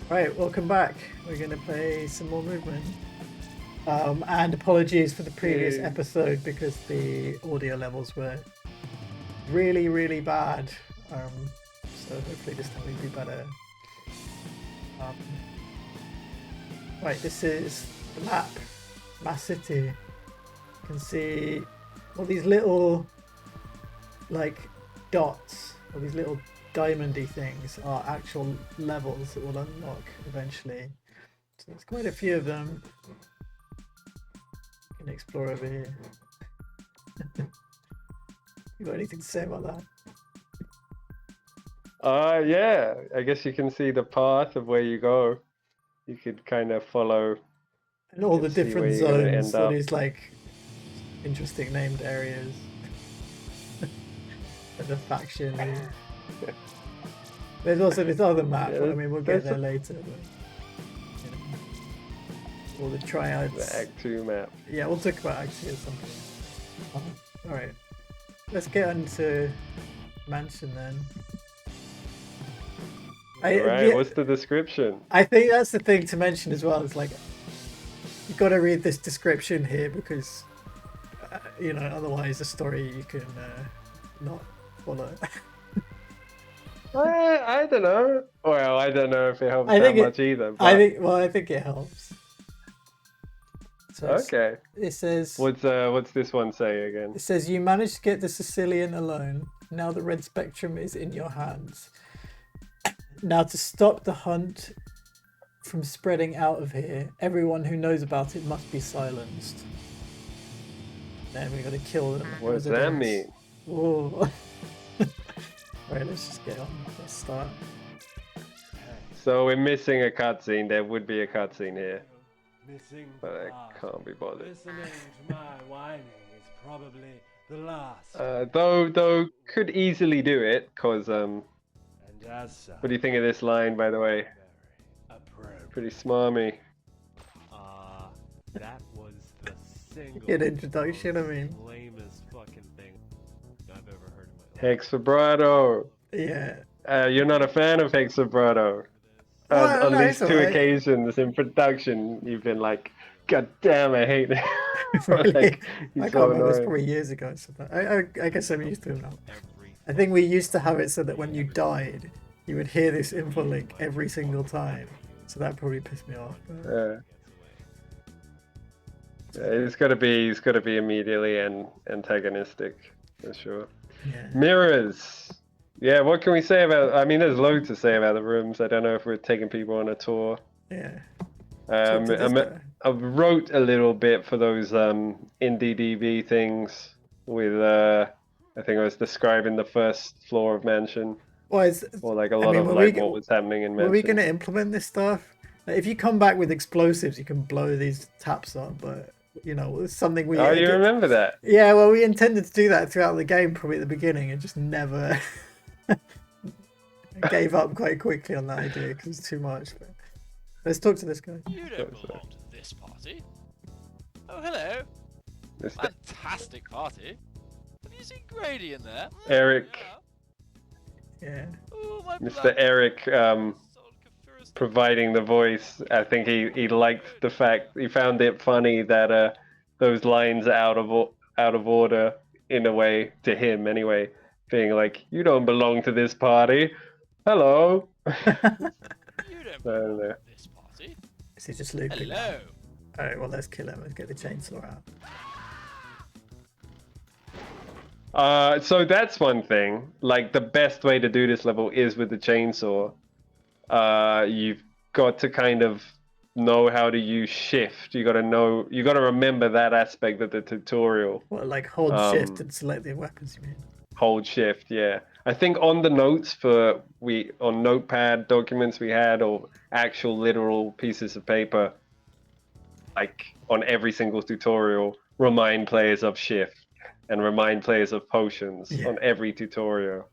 Right, welcome back. We're going to play some more movement. And apologies for the previous Yay. episode because the audio levels were really, really bad. So hopefully this time will be better. Right, this is the map. Mass City. You can see all these little, like, dots, all these little diamondy things are actual levels that will unlock eventually. So there's quite a few of them. You can explore over here. You got anything to say about that? Yeah, I guess you can see the path of where you go. You could kind of follow. And all the can see different where you're gonna zones, end all up. these like interesting named areas. And the faction. There's also this other map. Yeah, I mean, we'll get there's there later. But, you know, all the triads. The Act 2 map. Yeah, we'll talk about Act 2 at some point. All right, let's get into Mansion then. Alright, what's the description? I think that's the thing to mention as well. It's like you've got to read this description here because you know, otherwise the story you can not follow. I don't know. Well, I don't know if it helps I that think much either. But... I think it helps. So okay. It says. What's this one say again? It says you managed to get the Sicilian alone. Now the red spectrum is in your hands. Now to stop the hunt from spreading out of here, everyone who knows about it must be silenced. Then we got to kill them. What does that mean? Whoa. Right, let's just get on. Let's start. So we're missing a cutscene. There would be a cutscene here, Missing but I can't be bothered. Listening to my whining is probably the last. Though could easily do it, cause And as such, what do you think of this line, by the way? very appropriate. Pretty smarmy. That was the single Good introduction, I mean. lamest fucking thing I've ever heard in my life. Hex vibrato. Yeah. You're not a fan of Hex vibrato. Well, on no, these it's two alright. occasions in production, you've been like, God damn, I hate it. Really? Like, I he's can't so remember. It's annoying. probably years ago. So I guess I'm used to it now. I think we used to have it so that when you died, you would hear this info link every single time. So that probably pissed me off. Yeah. Yeah, he's got to be immediately antagonistic for sure. Yeah. Mirrors. Yeah, what can we say about? I mean, there's loads to say about the rooms. I don't know if we're taking people on a tour. Yeah. Talk to this guy. I wrote a little bit for those IndieDB things with I think I was describing the first floor of Mansion, Well, or like a I lot mean, of were like we- what was happening in Mansion. Were we going to implement this stuff? Like, if you come back with explosives, you can blow these taps up, but you know, it's something we. Oh, you remember that? Yeah, well, we intended to do that throughout the game, probably at the beginning, and just never gave up quite quickly on that idea because it's too much. But let's talk to this guy. You don't belong to this party. Oh, hello. Mr. Fantastic party. Have you seen Grady in there? Eric. Yeah. Oh, my Mr. Eric providing the voice. I think he liked the fact, he found it funny that those lines are out of order in a way, to him anyway, being like, you don't belong to this party. Hello. You don't I don't belong know. to this party. Is he just looping? Hello. Alright, well, let's kill him. Let's get the chainsaw out. So that's one thing. Like, the best way to do this level is with the chainsaw. You've got to kind of know how to use shift. You got to remember that aspect of the tutorial. Well, like hold shift and select the weapons, you mean? Hold shift, yeah. I think on the notes on notepad documents we had, or actual literal pieces of paper, like on every single tutorial, remind players of shift and remind players of potions on every tutorial.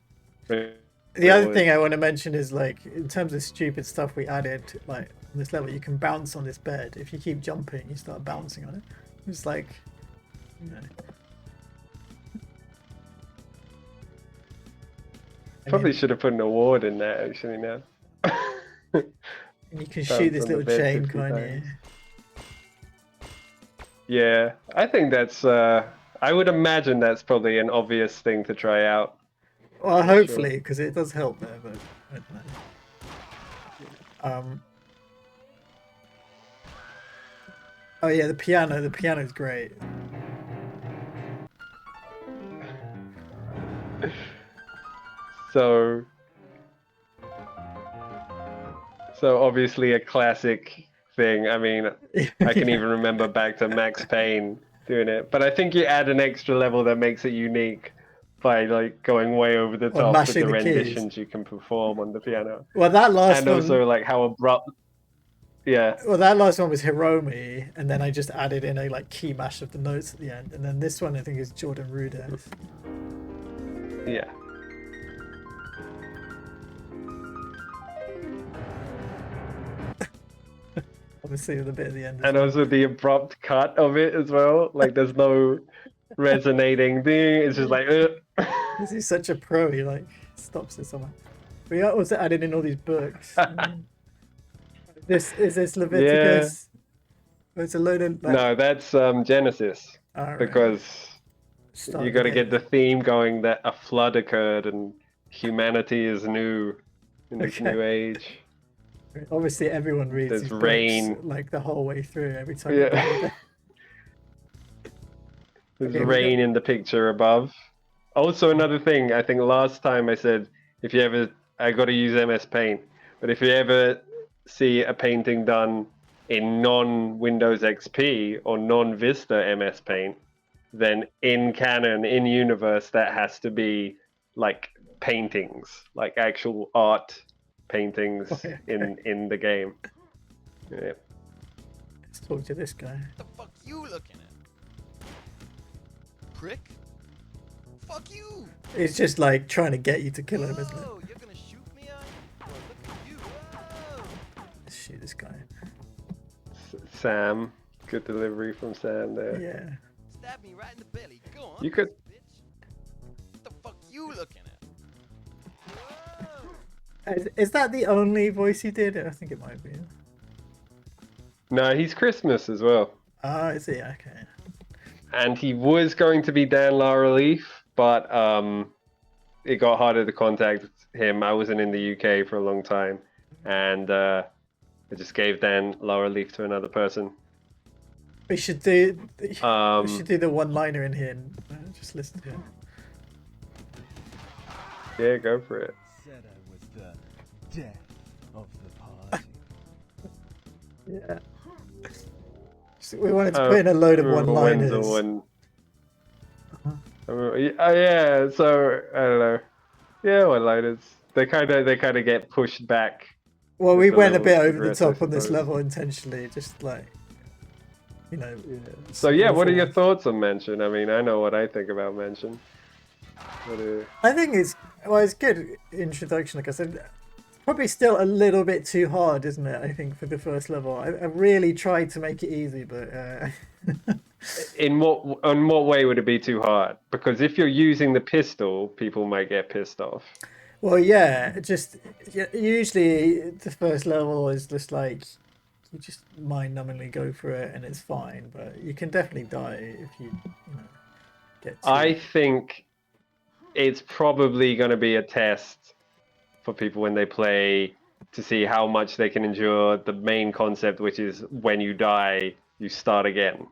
The other thing I want to mention is, like, in terms of stupid stuff we added, like on this level, you can bounce on this bed. If you keep jumping, you start bouncing on it. It's like, you know. Probably should have put an award in there, actually, now. And you can Bounce shoot this on the little bed chain, 50 can't you? times. Yeah, I think that's. I would imagine that's probably an obvious thing to try out. Well, For sure. hopefully, because it does help there, but I don't know. Oh yeah, the piano. The piano's great. So obviously a classic thing. I mean, I can even remember back to Max Payne doing it. But I think you add an extra level that makes it unique by like going way over the Or top with mashing the the keys. renditions you can perform on the piano. Well, that last And one. also like how abrupt. Yeah. Well, that last one was Hiromi, and then I just added in a like key mash of the notes at the end, and then this one I think is Jordan Rudess. Yeah. Obviously, with a bit at the end. And also the abrupt cut of it as well. Like there's no resonating thing. It's just like. This is such a pro. He like stops it somewhere. We also added in all these books. This is this Leviticus. Yeah. It's a load of. Like... No, that's Genesis. Right. Because Start you got to get the theme going that a flood occurred and humanity is new in this new age. Obviously, everyone reads There's these rain. books, like the whole way through. Every time. Yeah. There's rain in the picture above. Also, another thing, I think last time I said, if you ever, I got to use MS Paint, but if you ever see a painting done in non-Windows XP or non-Vista MS Paint, then in canon, in universe, that has to be like paintings, like actual art paintings in the game. Yeah. Let's talk to this guy. What the fuck you looking at? Prick? Fuck you! It's just like trying to get you to kill him, isn't it? You're gonna shoot me, Well, look at you. Whoa. Let's shoot this guy. Sam, good delivery from Sam there. Yeah. Stab me right in the belly. Go on. You could. Bitch. What the fuck you looking at? Is that the only voice he did? I think it might be. No, he's Christmas as well. Ah, is he? Okay. And he was going to be Dan Laureleaf, but it got harder to contact him. I wasn't in the UK for a long time, and I just gave Dan Laureleaf to another person. We should do. We should do the one-liner in here. And, just listen to him. Yeah, go for it. Said I was the death of the party. Yeah. So we wanted to put in a load of one-liners. Yeah, so I don't know. Yeah, one-liners. They kind of get pushed back. Well, we went a bit over the progress, I top on this suppose. level intentionally, just like, you know. Yeah. So yeah, what are your thoughts on Mention? I mean, I know what I think about Mention. I think it's good introduction. Like I said, probably still a little bit too hard, isn't it? I think for the first level, I really tried to make it easy, but. On what way would it be too hard? Because if you're using the pistol, people might get pissed off. Well, yeah, usually the first level is just like you just mind-numbingly go for it and it's fine, but you can definitely die if you get. I think it's probably going to be a test for people when they play to see how much they can endure the main concept, which is when you die, you start again.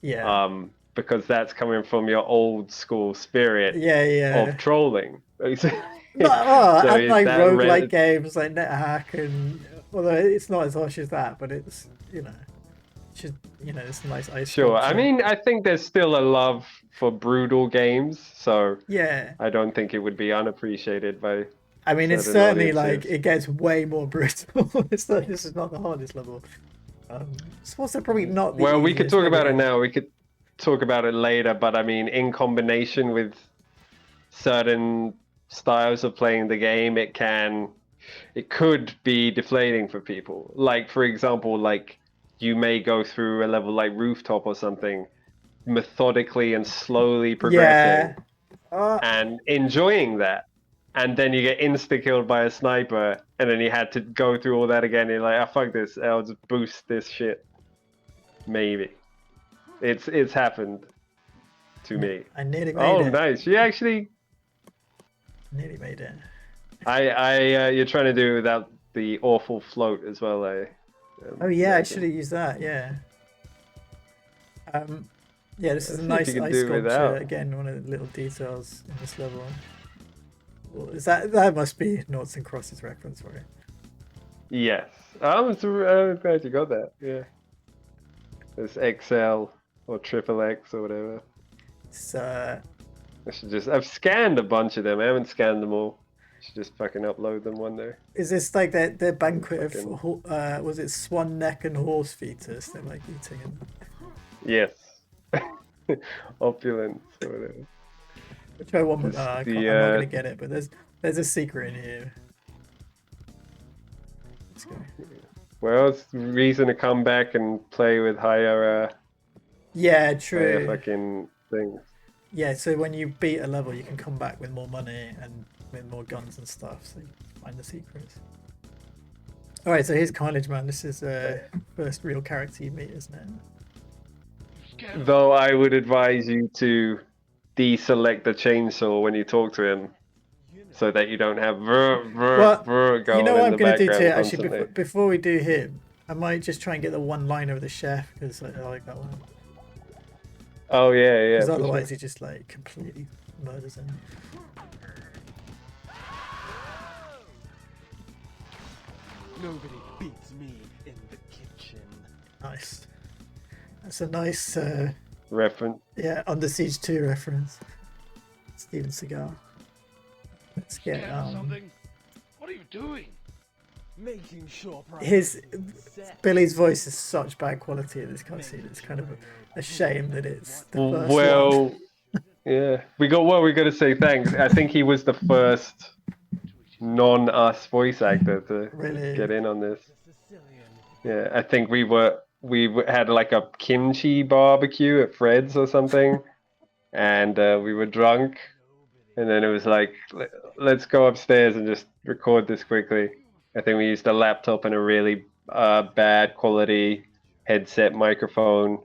Yeah. Because that's coming from your old school spirit of trolling. And like roguelike games like NetHack, and although it's not as harsh as that, but it's it's a nice ice. Sure. Sculpture. I mean, I think there's still a love for brutal games, so yeah, I don't think it would be unappreciated by. I mean, it's certainly like it gets way more brutal. This is not the hardest level. It's also probably not. Well, we could talk about it now. We could talk about it later, but I mean, in combination with certain styles of playing the game, it could be deflating for people. Like, for example, like you may go through a level like Rooftop or something, methodically and slowly progressing, and enjoying that. and then you get insta-killed by a sniper, and then you had to go through all that again. You're like, ah, fuck this, I'll just boost this shit. Maybe. It's happened to me. I nearly made Oh, it. nice. You actually... Nearly made it. You're trying to do it without the awful float as well, Oh yeah, I imagine. should have used that. Yeah. Yeah, this is a Let's see if nice you can ice do it sculpture. without. Again, one of the little details in this level. Well, is that must be Noughts and Crosses reference, right? Yes. I'm glad you got that. Yeah. This XL or triple X or whatever. It's I've scanned a bunch of them. I haven't scanned them all. I should just fucking upload them one day. is this like their banquet Fucking- of was it swan neck and horse fetus? They're like eating and Yes. Opulence or whatever. which I want. This- I'm the, not gonna get it, but there's a secret in here. Let's go. Well, it's the reason to come back and play with higher Yeah, true. fucking things. Yeah, so when you beat a level, you can come back with more money and with more guns and stuff, so you find the secrets. Alright, so here's Carnage Man. This is first real character you meet, isn't it? Though I would advise you to deselect the chainsaw when you talk to him, so that you don't have Well, going you know what in I'm the going to do background too, actually, constantly. before we do him, I might just try and get the one-liner of the chef, because I like that one. Oh yeah, Because for otherwise sure. he just like completely murders him. Nobody beats me in the kitchen. Nice. That's a nice, Reference. yeah, Under Siege 2 reference. Steven Seagal. Let's get something? What are you doing? Making sure his set. Billy's voice is such bad quality in this cutscene. It's kind of a shame that it's the first one. Well, yeah, we got to say thanks. I think he was the first non-us voice actor to Really? get in on this. Sicilian. Yeah, I think we had like a kimchi barbecue at Fred's or something, and we were drunk, and then it was like, let's go upstairs and just record this quickly. I think we used a laptop and a really bad quality headset microphone.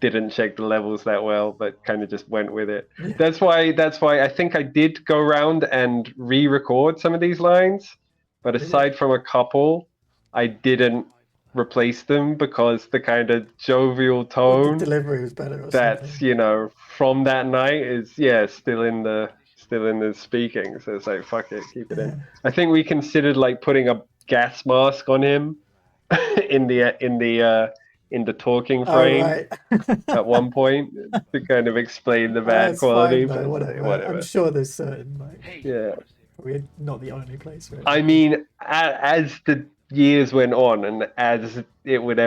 Didn't check the levels that well, but kind of just went with it. Yeah. That's why I think I did go around and re-record some of these lines, but aside from a couple, I didn't replace them because the kind of jovial Or tone the delivery was better or that's something. from that night is still in the speaking. So it's like, fuck it, keep it in. I think we considered like putting a gas mask on him in the talking Oh, frame right. at one point to kind of explain the bad That's quality. fine, though, But it's like, whatever. I'm sure there's certain, like, Yeah. we're not the only place where I mean, as the years went on, and as it would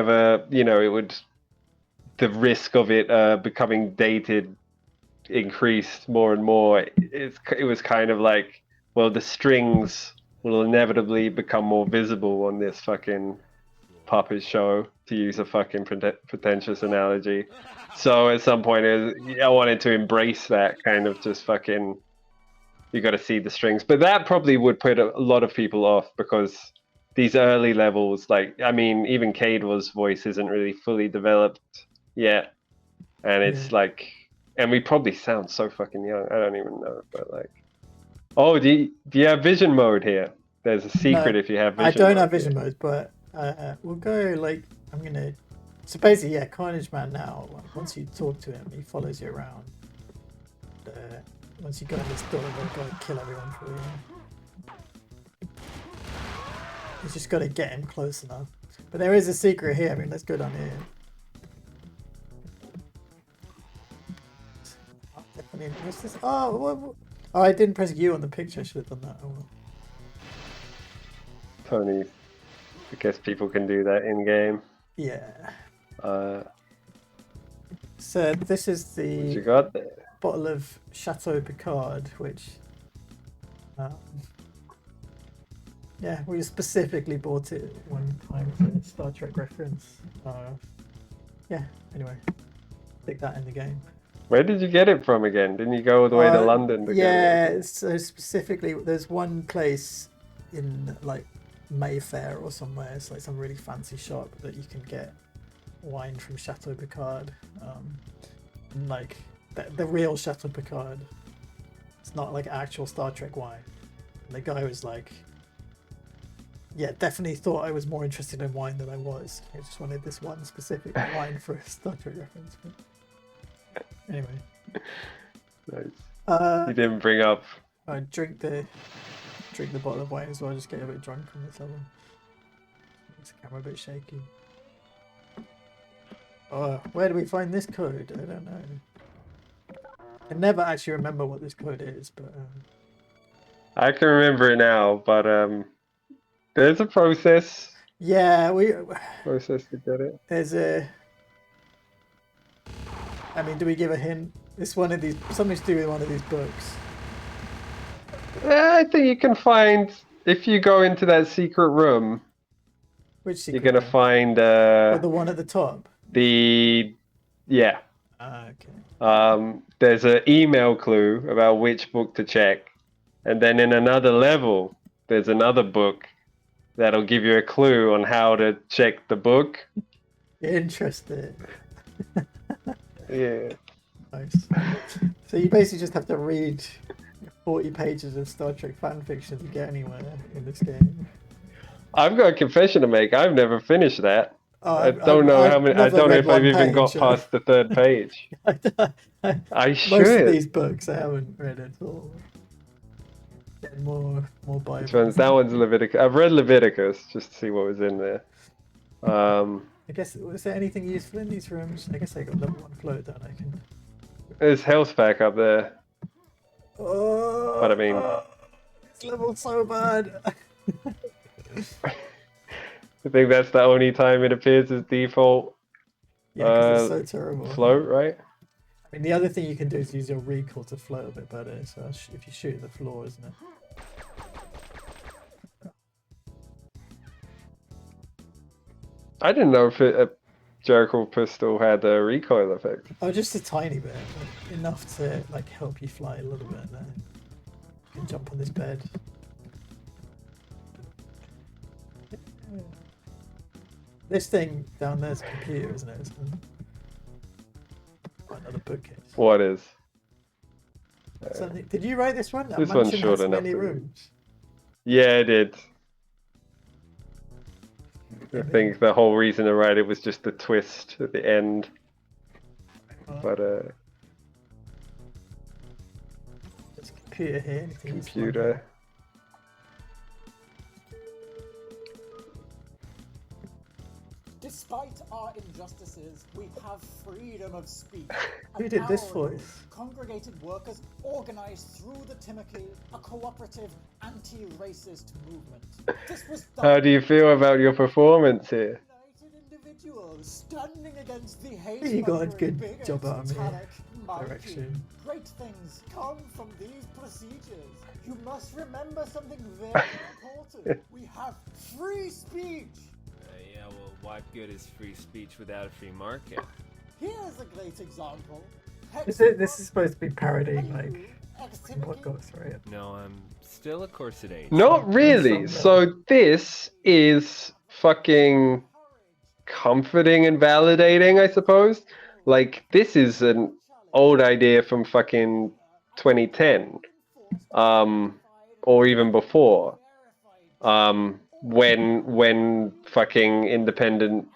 the risk of it becoming dated increased more and more. It was kind of like, well, the strings will inevitably become more visible on this fucking puppet show, to use a fucking pretentious analogy. So at some point, I wanted to embrace that kind of just fucking, you got to see the strings. But that probably would put a lot of people off because these early levels, like, I mean, even Cade's voice isn't really fully developed yet. And it's like, and we probably sound so fucking young. I don't even know, but like, oh, do you have vision mode here? There's a secret No, if you have vision I don't mode have vision here. mode, but we'll go like I'm gonna. So basically, yeah, Carnage Man now. Like, once you talk to him, he follows you around. Once you go in this door, they'll go and kill everyone for you. You just got to get him close enough. But there is a secret here. I mean, let's go down here. What's this? Oh, I didn't press U on the picture. I should have done that. Oh, well. Tony, I guess people can do that in game. Yeah. What So this is you the got there? bottle of Chateau Picard, which, yeah, we specifically bought it one time for a Star Trek reference. Yeah. Anyway, stick that in the game. Where did you get it from again? Didn't you go all the way to London to get it? Yeah, so specifically, there's one place in like Mayfair or somewhere. It's like some really fancy shop that you can get wine from Chateau Picard, and like the real Chateau Picard. It's not like actual Star Trek wine. And the guy was like, yeah, definitely thought I was more interested in wine than I was. I just wanted this one specific wine for a Star Trek reference. But anyway. Nice. You didn't bring up. I drink the bottle of wine as well. Just get a bit drunk on this album. Makes the camera a bit shaky. Oh, where do we find this code? I don't know. I never actually remember what this code is, but I can remember it now, but there's a process. yeah, Process to get it. there's a. I mean, do we give a hint? It's one of these, something to do with one of these books. Yeah, I think you can find if you go into that secret room. Which secret You're gonna room? find Or the one at the top. yeah. Okay. There's an email clue about which book to check, and then in another level, there's another book that'll give you a clue on how to check the book. Interesting. Yeah. Nice. So you basically just have to read 40 pages of Star Trek fan fiction to get anywhere in this game. I've got a confession to make. I've never finished that. Oh, I don't know how many. I never don't know read if I've one even got page. past the third page. I Most of should. these books I haven't read at all. Getting more Bible. Which one's that? One's Leviticus. I've read Leviticus just to see what was in there. I guess, was there anything useful in these rooms? I guess I got level 1 float that I can. There's health back up there. Oh, But I mean, it's leveled so bad. I think that's the only time it appears as default Yeah, because it's so terrible. float, right? I mean, the other thing you can do is use your recall to float a bit better. So if you shoot at the floor, isn't it? I didn't know if a Jericho pistol had a recoil effect. Oh, just a tiny bit, like, enough to like help you fly a little bit. Then you can jump on this bed. This thing down there's a computer, isn't it? Another bookcase. What is? Something. Did you write this one? That This one's mansion short has enough many for me. rooms. Yeah, it did. I think the whole reason to write it was just the twist at the end. But There's a computer here. Anything useful? computer. Despite our injustices, we have freedom of speech. Who An did this hour ago, voice? Congregated workers organized through the Timothy, a cooperative anti-racist movement. This was done How do you feel about your performance here? united individuals standing against the hate. You got a mongering good bigots, job out of me. Tarek, Maliki. Direction. Great things come from these procedures. You must remember something very important. We have free speech. Yeah, well, what good is free speech without a free market? Here's a great example. This is supposed to be parodying like podcasts, right? No, I'm still a course at 8. Not really. So this is fucking comforting and validating, I suppose. Like, this is an old idea from fucking 2010, or even before, when fucking independent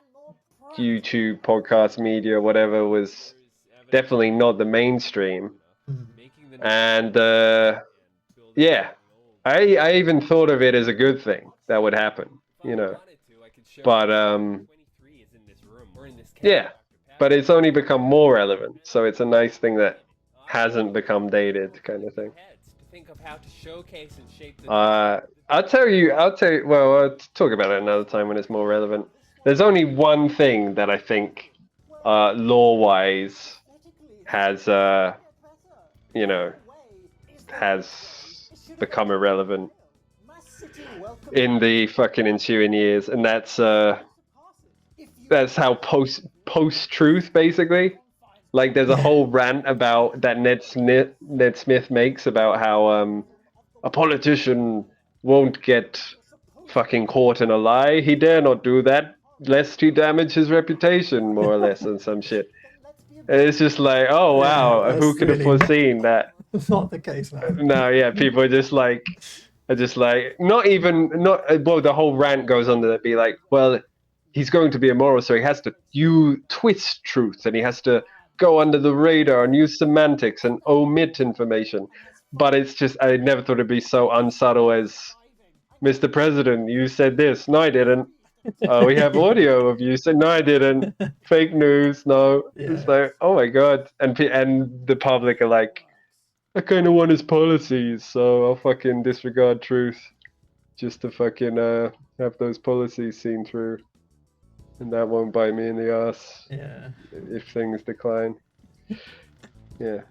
YouTube podcast media, whatever, was definitely not the mainstream. And yeah, I even thought of it as a good thing that would happen, you know. But yeah, but it's only become more relevant, so it's a nice thing that hasn't become dated, kind of thing. I'll tell you. Well, I'll talk about it another time when it's more relevant. There's only one thing that I think, law-wise, has has become irrelevant in the fucking ensuing years, and that's how post-truth, basically. Like there's a whole rant about that Ned Smith makes about how a politician won't get fucking caught in a lie. He dare not do that, lest he damage his reputation, more or less, and some shit. And it's just like, oh wow, Yeah, who that's could have really foreseen that? not the case now. No, yeah, people are just like, not well, the whole rant goes on to be like, well, he's going to be immoral, so he has to twist truth, and he has to go under the radar and use semantics and omit information. But it's just, I never thought it'd be so unsubtle as, Mr. President, you said this. No, I didn't. We have audio of you saying, no, I didn't. Fake news. No. Yeah. It's like, oh my God. And the public are like, I kind of want his policies, so I'll fucking disregard truth just to fucking have those policies seen through. And that won't bite me in the ass Yeah. if things decline. Yeah.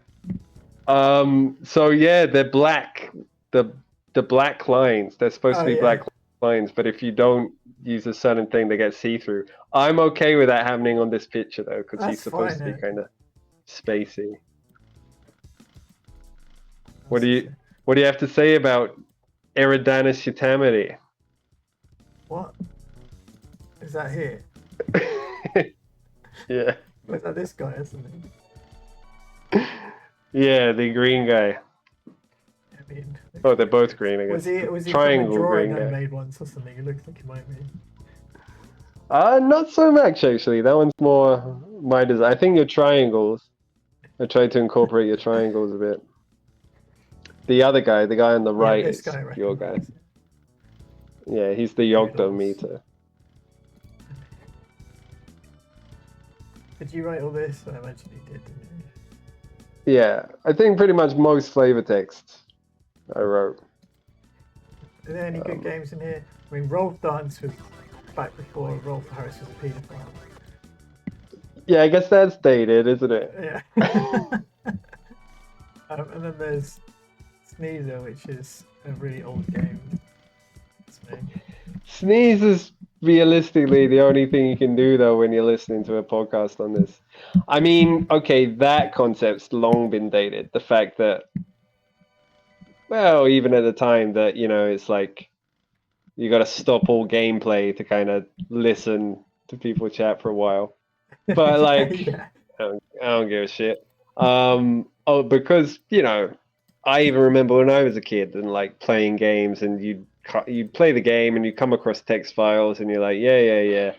So yeah, they're black. The black lines, they're supposed to be black lines, but if you don't use a certain thing, they get see-through. I'm okay with that happening on this picture though, because he's supposed to be kind of spacey. What do you have to say about Eridanus Utamity? What? Is that here? Yeah. Was that this guy, isn't it? Yeah, the green guy. I mean, Oh, they're both green, I guess. was he Triangle from a drawing green I guy. made once or something? It looks like he might be. Not so much actually. That one's more my design. I think your triangles. I tried to incorporate your triangles a bit. The other guy, the guy on the right, this is guy I your guy. recognise. Yeah, he's the Yogdo meter. Did you write all this? I imagine you did, didn't you? Yeah, I think pretty much most flavor texts I wrote. Are there any good games in here? I mean, Rolf Dance was back before Rolf Harris was a paedophile. Yeah, I guess that's dated, isn't it? Yeah. And then there's Sneezer, which is a really old game. Sneeze is realistically the only thing you can do though when you're listening to a podcast on this. I mean, okay, that concept's long been dated. The fact that, well, even at the time that, you know, it's like you got to stop all gameplay to kind of listen to people chat for a while. But like, Yeah. I don't give a shit. Because, you know, I even remember when I was a kid and like playing games, and you'd play the game and you come across text files and you're like, yeah.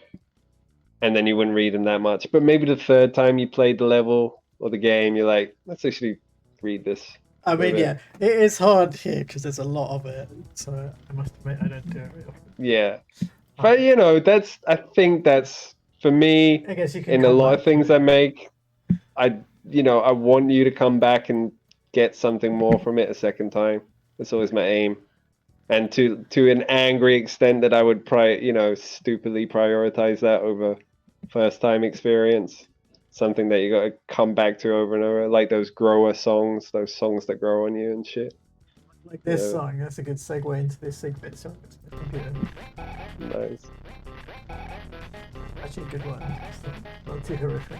And then you wouldn't read them that much. But maybe the third time you played the level or the game, you're like, let's actually read this. I mean, yeah, it is hard here because there's a lot of it. So I must admit, I don't do it very often. Yeah. But, you know, I think that's, for me, I guess you can in a come lot back of things I make, I want you to come back and get something more from it a second time. That's always my aim. And to an angry extent that I would stupidly prioritize that over first time experience. Something that you got to come back to over and over, like those grower songs, those songs that grow on you and shit. Like this song, that's a good segue into this Sigbit song. It's pretty good. Nice. Actually, a good one. Not too horrific.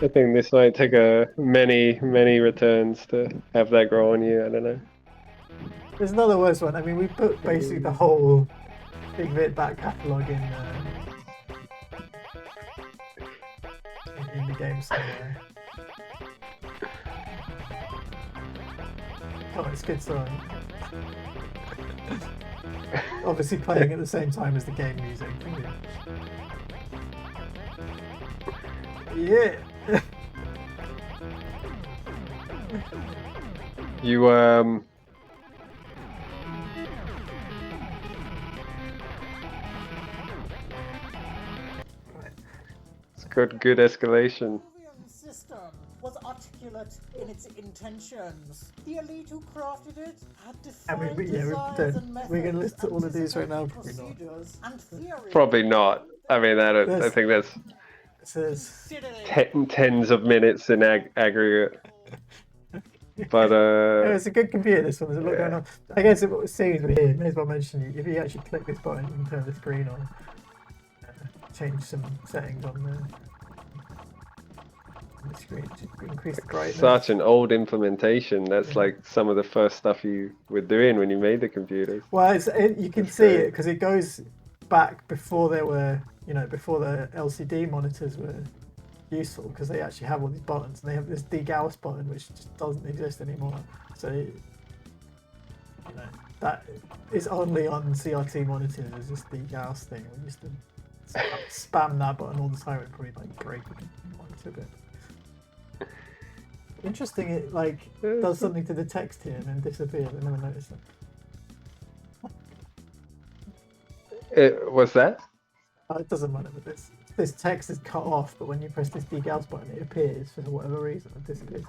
I think this might take many returns to have that grow on you. I don't know. There's another worse one. I mean, we put basically the whole Sigbit back catalogue in the game somewhere. Oh, it's a good song. Obviously playing at the same time as the game music. Yeah. You It's good escalation. The system was articulate in its intentions. The elite who crafted it had defined designs and methods. We're going to list all of these right now. Procedures and theories. Probably not. I mean, I think that's It says tens of minutes in aggregate. But it's a good computer. This one. There's a lot going on. I guess seeing as we're here, may as well mention if you actually click this button, you can turn the screen on. change some settings on the screen to increase the brightness. Such an old implementation. That's Yeah. like some of the first stuff you were doing when you made the computers. Well, you can That's see great. it because it goes back before there were, before the LCD monitors were useful, because they actually have all these buttons, and they have this degauss button which just doesn't exist anymore. So, that is only on CRT monitors. Is this degauss thing. We used to spam that button all the time. It'd probably like break the monitor a bit. Interesting, it does something to the text here and then disappears. I never noticed that. What's that? It doesn't matter, but this text is cut off, but when you press this degauss button, it appears for whatever reason. It disappears.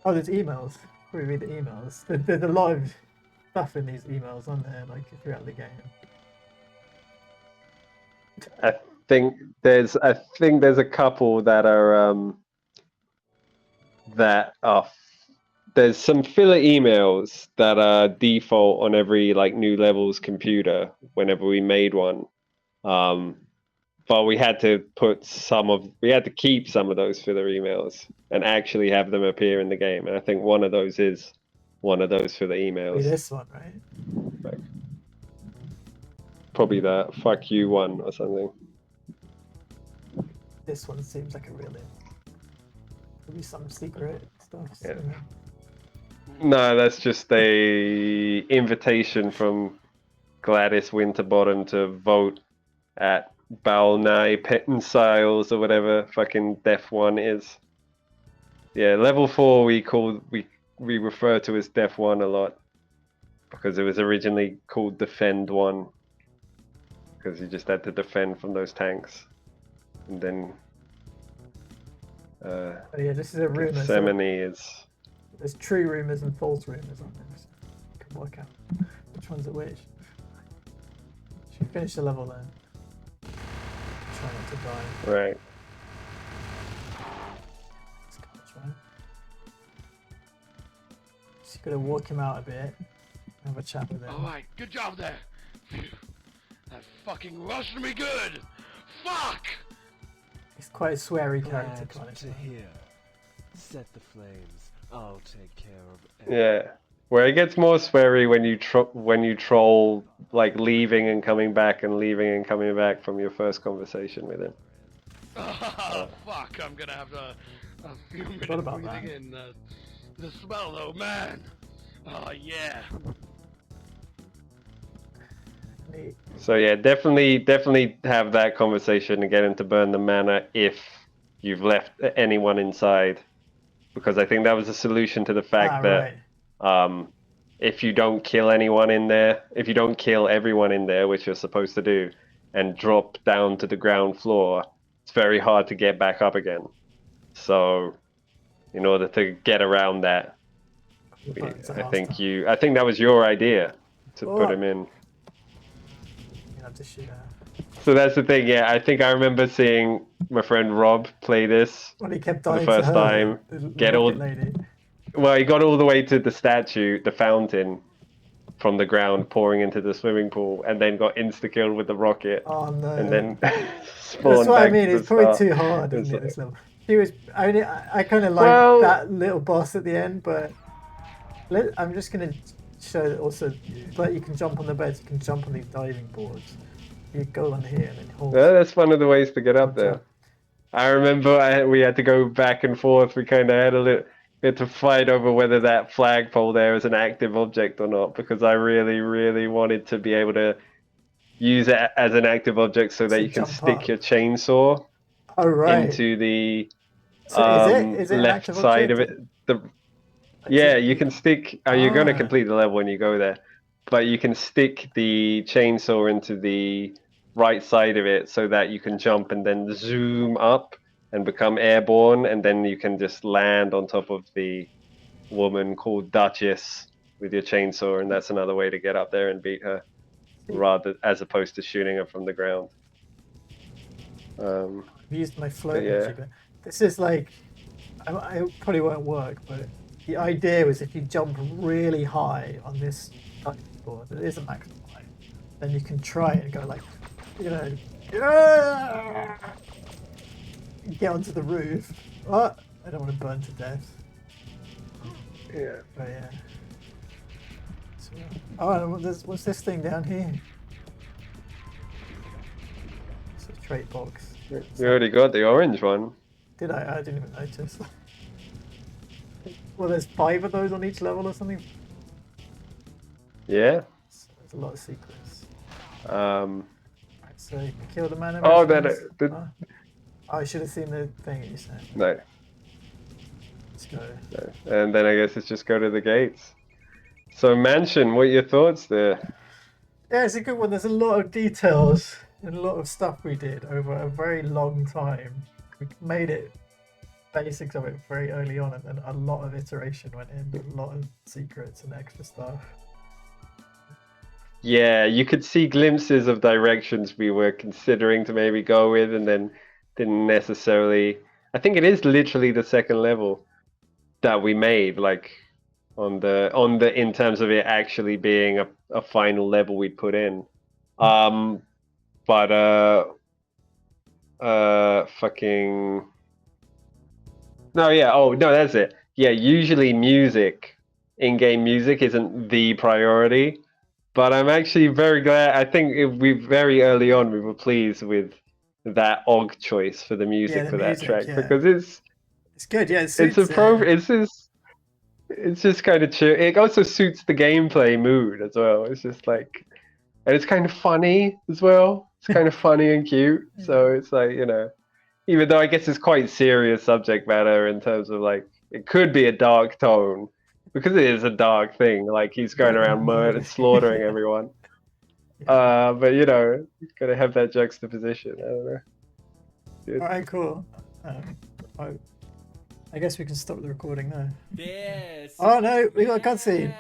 Oh, there's emails. Probably read the emails. There's a lot of stuff in these emails, aren't there? Throughout the game. I think there's a couple that are there's some filler emails that are default on every new levels computer whenever we made one, but we had to keep some of those filler emails and actually have them appear in the game, and I think one of those is one of those filler emails. This one, right? Probably the fuck you one or something. This one seems like a real maybe some secret stuff. Yeah. So. No, that's just a invitation from Gladys Winterbottom to vote at Balnai Pettensiles or whatever fucking Def 1 is. Yeah, level 4 we refer to as Def 1 a lot because it was originally called Defend 1 because you just had to defend from those tanks, and then this is a rumor. Gethsemane is. There's true rumors and false rumors on there, so you can work out which one's at which. Should we finish the level then? Try not to die. Right. Just gotta walk him out a bit, have a chat with him. Alright, good job there. Phew. That fucking rushed me good. Fuck! He's quite a sweary character, Glad kind of. to hear. Set the flames. I'll take care of it. Yeah. Where it gets more sweary when you troll leaving and coming back and leaving and coming back from your first conversation with him. Oh, fuck, I'm gonna have a few minutes about breathing that? in the smell though, man. Oh, yeah. So yeah, definitely have that conversation and get him to burn the manor if you've left anyone inside, because I think that was a solution to the fact that if you don't kill anyone in there, if you don't kill everyone in there, which you're supposed to do, and drop down to the ground floor, it's very hard to get back up again. So in order to get around that, I think that was your idea to put him in. To shoot her. So that's the thing, yeah. I think I remember seeing my friend Rob play this when he kept for dying the first to her, time. lady. Well, he got all the way to the statue, the fountain, from the ground, pouring into the swimming pool, and then got insta-killed with the rocket. Oh no! And then That's spawned what back I mean. to the It's probably start. too hard, isn't it? This level. I kind of like Well- that little boss at the end, but I'm just gonna show that also. Like you can jump on the beds, you can jump on these diving boards. You go on here and then hold. Yeah, that's one of the ways to get up there. jump. I remember we had to go back and forth. We kind of we had to fight over whether that flagpole there is an active object or not, because I really, really wanted to be able to use it as an active object so that So you can jump stick up. your chainsaw Oh right. into the So is it an left active side of object? it. Yeah, you can stick. You're going to Ah. complete the level when you go there, but you can stick the chainsaw into the right side of it so that you can jump and then zoom up and become airborne, and then you can just land on top of the woman called Duchess with your chainsaw, and that's another way to get up there and beat her, as opposed to shooting her from the ground. I've used my float Yeah. energy, but this is like, I probably won't work, but the idea was if you jump really high on this diving board, it is a maximum height, then you can try it and go like, yeah! Get onto the roof. Oh, I don't want to burn to death. Yeah. But yeah. So, oh, what's this thing down here? It's a trait box. You already got the orange one. Did I? I didn't even notice. Well, there's 5 of those on each level or something. Yeah. There's a lot of secrets. Um. Right, so kill the man. Oh, Oh, I should have seen the thing that you said. No. Let's go. No. And then I guess it's just go to the gates. So Mansion, what are your thoughts there? Yeah, it's a good one. There's a lot of details and a lot of stuff we did over a very long time. We made it basics of it very early on, and then a lot of iteration went in, a lot of secrets and extra stuff. Yeah, you could see glimpses of directions we were considering to maybe go with, and then didn't necessarily. I think it is literally the second level that we made, like on the in terms of it actually being a final level we put in. But fucking no, yeah. Oh no, that's it. Yeah, usually music, in-game music, isn't the priority. But I'm actually very glad. I think we very early on we were pleased with that OG choice for the music the for that music, track yeah. because It's good, yeah. It it's suits, it's just kind of chill. It also suits the gameplay mood as well. It's just like, and it's kind of funny as well. It's kind of funny and cute. So it's like, even though I guess it's quite serious subject matter in terms of like it could be a dark tone. Because it is a dark thing, like he's going around slaughtering everyone. But gotta have that juxtaposition. I don't know. Dude. All right, cool. I guess we can stop the recording now. Oh no, we got a cutscene.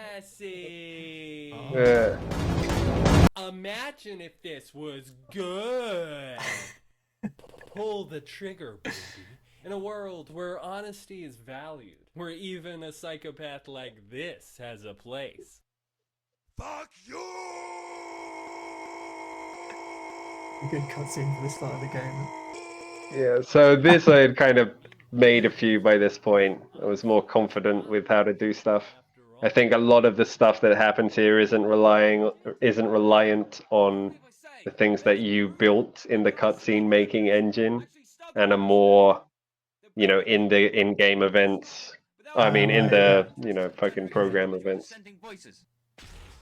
Yeah. Imagine if this was good. Pull the trigger, baby. In a world where honesty is valued, where even a psychopath like this has a place. Fuck you! A good cutscene for the start of the game. Yeah, so this I had kind of made a few by this point. I was more confident with how to do stuff. I think a lot of the stuff that happens here isn't reliant on the things that you built in the cutscene making engine, and are more, in the in-game events. I mean, in the fucking program events.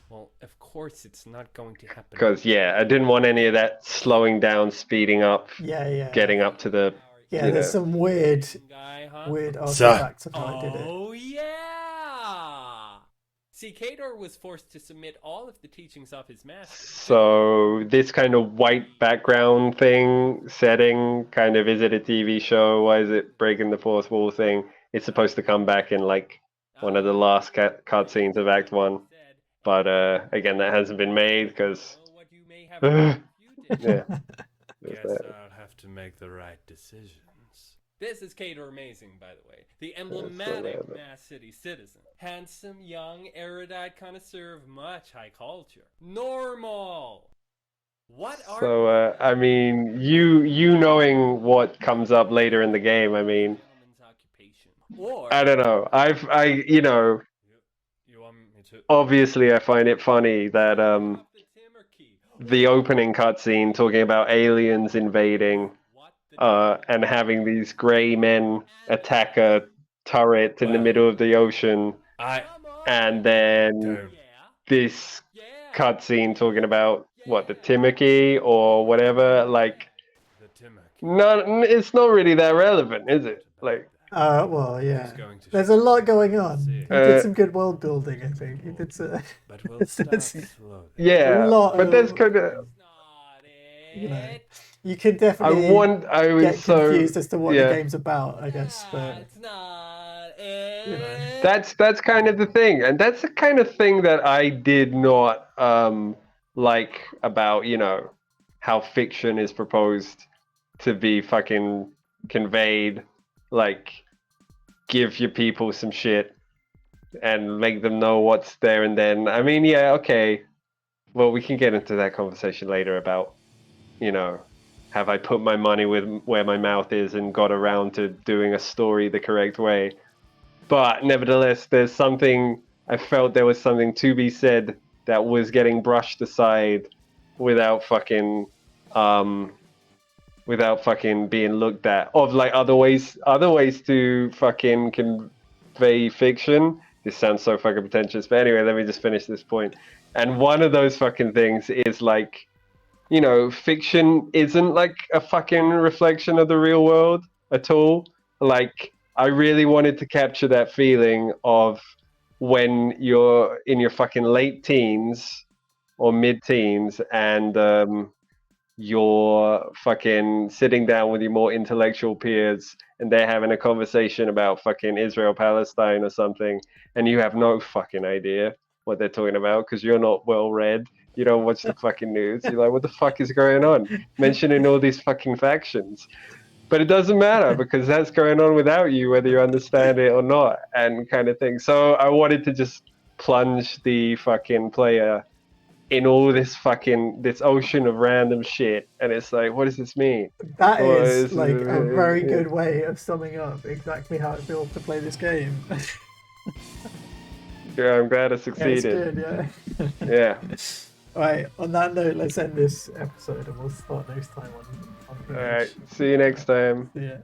Well, of course it's not going to happen. Because I didn't want any of that slowing down, speeding up, getting up to the. There's some weird artifacts of how I did it. Oh yeah! See, Kador was forced to submit all of the teachings of his master. So this kind of white background setting, kind of, is it a TV show? Why is it breaking the fourth wall thing? It's supposed to come back in like one of the last cutscenes of Act 1. But again, that hasn't been made because. Yeah. Guess I'll have to make the right decisions. This is Kador Amazing, by the way. The emblematic Mass City citizen. Handsome, young, erudite connoisseur of much high culture. Normal! What are So, I mean, you knowing what comes up later in the game, I mean, I don't know. Obviously I find it funny that the opening cutscene talking about aliens invading and having these grey men attack a turret in the middle of the ocean, and then this cutscene talking about the Timothy or whatever, like, no, it's not really that relevant, is it? Like, well, yeah. There's a lot going on. You did some good world building, I think. You did some. But we'll start slowly. Yeah, but there's kind of. You can definitely I was get confused as to what the game's about, I guess. But It's not that's kind of the thing, and that's the kind of thing that I did not like about how fiction is proposed to be fucking conveyed. Like, give your people some shit and make them know what's there and then. I mean, yeah, okay. well, we can get into that conversation later about, you know, have I put my money with where my mouth is and got around to doing a story the correct way? But nevertheless, there's something, I felt there was something to be said that was getting brushed aside without fucking being looked at, of like other ways to fucking convey fiction. This sounds so fucking pretentious, but anyway, let me just finish this point. And one of those fucking things is like, you know, fiction isn't like a fucking reflection of the real world at all. Like, I really wanted to capture that feeling of when you're in your fucking late teens or mid-teens, and you're fucking sitting down with your more intellectual peers and they're having a conversation about fucking Israel Palestine or something, and you have no fucking idea what they're talking about because you're not well read, you don't watch the fucking news, you're like, what the fuck is going on, mentioning all these fucking factions. But it doesn't matter because that's going on without you, whether you understand it or not, and kind of thing. So I wanted to just plunge the fucking player in all this ocean of random shit, and it's like, what does this mean? That What is like a very yeah. good way of summing up exactly how it feels to play this game. Yeah, I'm glad I Yeah, it's succeeded. good, yeah. Yeah. Alright, on that note, let's end this episode and we'll start next time on All right. See you next time. Yeah.